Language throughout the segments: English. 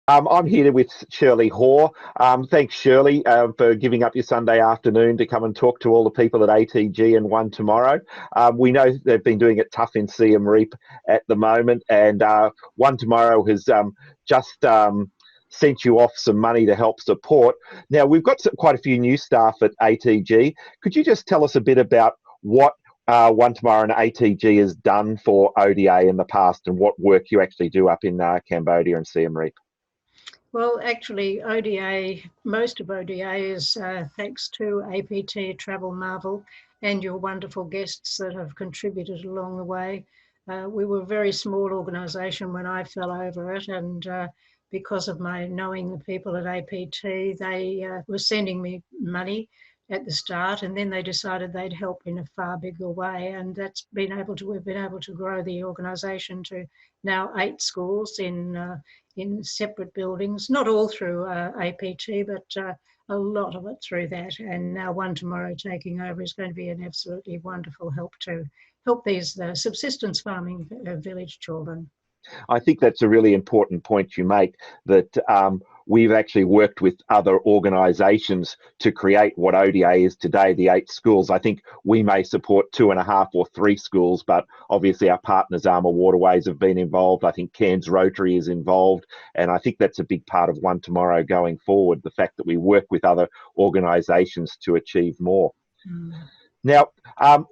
I'm here with Shirley Hoare. Thanks, Shirley, for giving up your Sunday afternoon to come and talk to all the people at ATG and One Tomorrow. We know they've been doing it tough in Siem Reap at the moment, and One Tomorrow has just sent you off some money to help support. Now, we've got quite a few new staff at ATG. Could you just tell us a bit about what One Tomorrow and ATG has done for ODA in the past and what work you actually do up in Cambodia and Siem Reap? Well, actually, ODA, most of ODA is thanks to APT Travel Marvel and your wonderful guests that have contributed along the way. We were a very small organisation when I fell over it, and because of my knowing the people at APT, they were sending me money at the start, and then they decided they'd help in a far bigger way, and we've been able to grow the organisation to now 8 schools in separate buildings, not all through APT, but a lot of it through that. And now One Tomorrow taking over is going to be an absolutely wonderful help to help these subsistence farming village children. I think that's a really important point you make, that we've actually worked with other organisations to create what ODA is today, the 8 schools. I think we may support 2.5 or 3 schools, but obviously our partners, Armour Waterways, have been involved. I think Cairns Rotary is involved, and I think that's a big part of One Tomorrow going forward, the fact that we work with other organisations to achieve more. Now,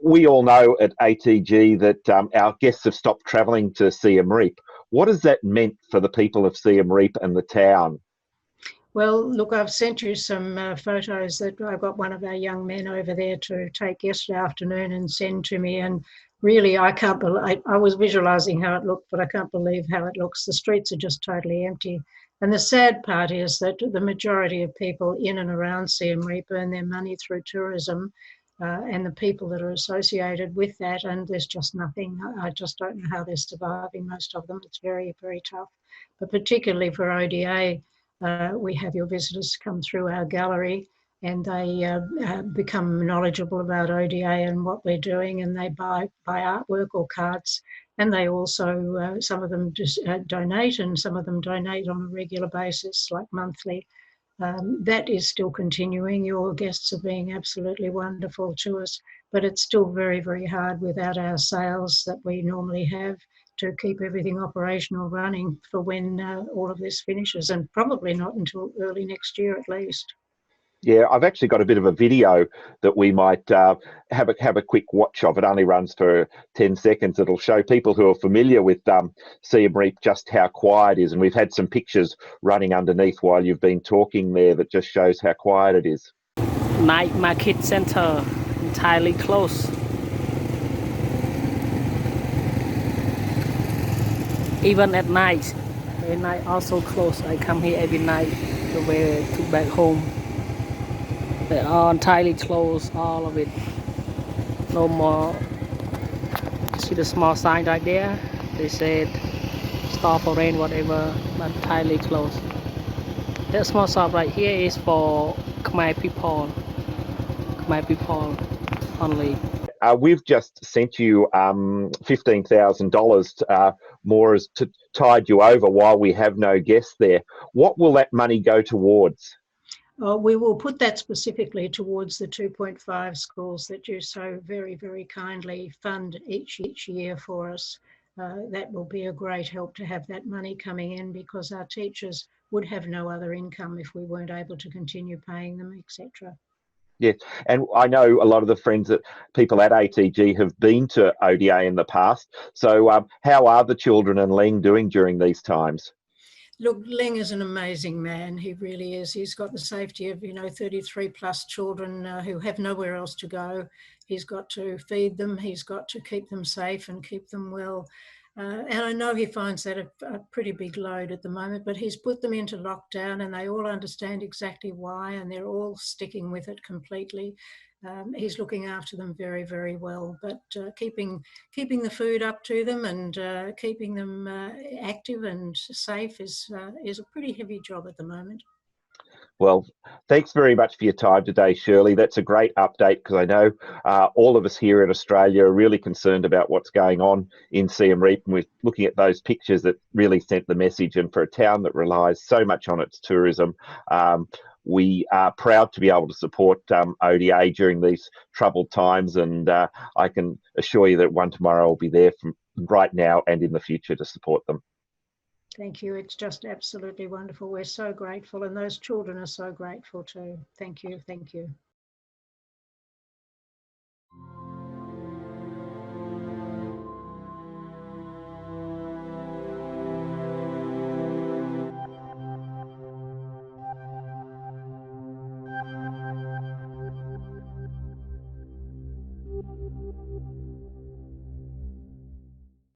we all know at ATG that our guests have stopped travelling to Siem Reap. What has that meant for the people of Siem Reap and the town? Well, look, I've sent you some photos that I've got one of our young men over there to take yesterday afternoon and send to me. And really, I can't believe, I was visualising how it looked, but I can't believe how it looks. The streets are just totally empty. And the sad part is that the majority of people in and around Siem Reap earn their money through tourism. And the people that are associated with that, and there's just nothing. I just don't know how they're surviving, most of them. It's very, very tough. But particularly for ODA, we have your visitors come through our gallery, and they become knowledgeable about ODA and what we're doing, and they buy artwork or cards. And they also, some of them just donate, and some of them donate on a regular basis, like monthly. That is still continuing. Your guests are being absolutely wonderful to us, but it's still very, very hard without our sales that we normally have to keep everything operational running for when all of this finishes, and probably not until early next year at least. Yeah, I've actually got a bit of a video that we might have a quick watch of. It only runs for 10 seconds. It'll show people who are familiar with Siem Reap just how quiet it is. And we've had some pictures running underneath while you've been talking there that just shows how quiet it is. Night market center entirely closed. Even at night also closed. I come here every night to back home. They are entirely closed, all of it. No more. See the small sign right there? They said stop for rain, whatever, but entirely closed. That small shop right here is for Khmer people only. We've just sent you $15,000 more as to tide you over while we have no guests there. What will that money go towards? We will put that specifically towards the 2.5 schools that you so very, very kindly fund each year for us. That will be a great help to have that money coming in, because our teachers would have no other income if we weren't able to continue paying them, etc. Yes, and I know a lot of the friends that people at ATG have been to ODA in the past. So how are the children and Leng doing during these times? Look, Leng is an amazing man. He really is. He's got the safety of, 33 plus children who have nowhere else to go. He's got to feed them. He's got to keep them safe and keep them well. And I know he finds that a pretty big load at the moment, but he's put them into lockdown, and they all understand exactly why, and they're all sticking with it completely. He's looking after them very, very well, but keeping the food up to them and keeping them active and safe is a pretty heavy job at the moment. Well, thanks very much for your time today, Shirley. That's a great update because I know all of us here in Australia are really concerned about what's going on in Seabreak, and we're looking at those pictures that really sent the message. And for a town that relies so much on its tourism, we are proud to be able to support ODA during these troubled times. And I can assure you that One Tomorrow will be there from right now and in the future to support them. Thank you. It's just absolutely wonderful. We're so grateful, and those children are so grateful too. Thank you. Thank you.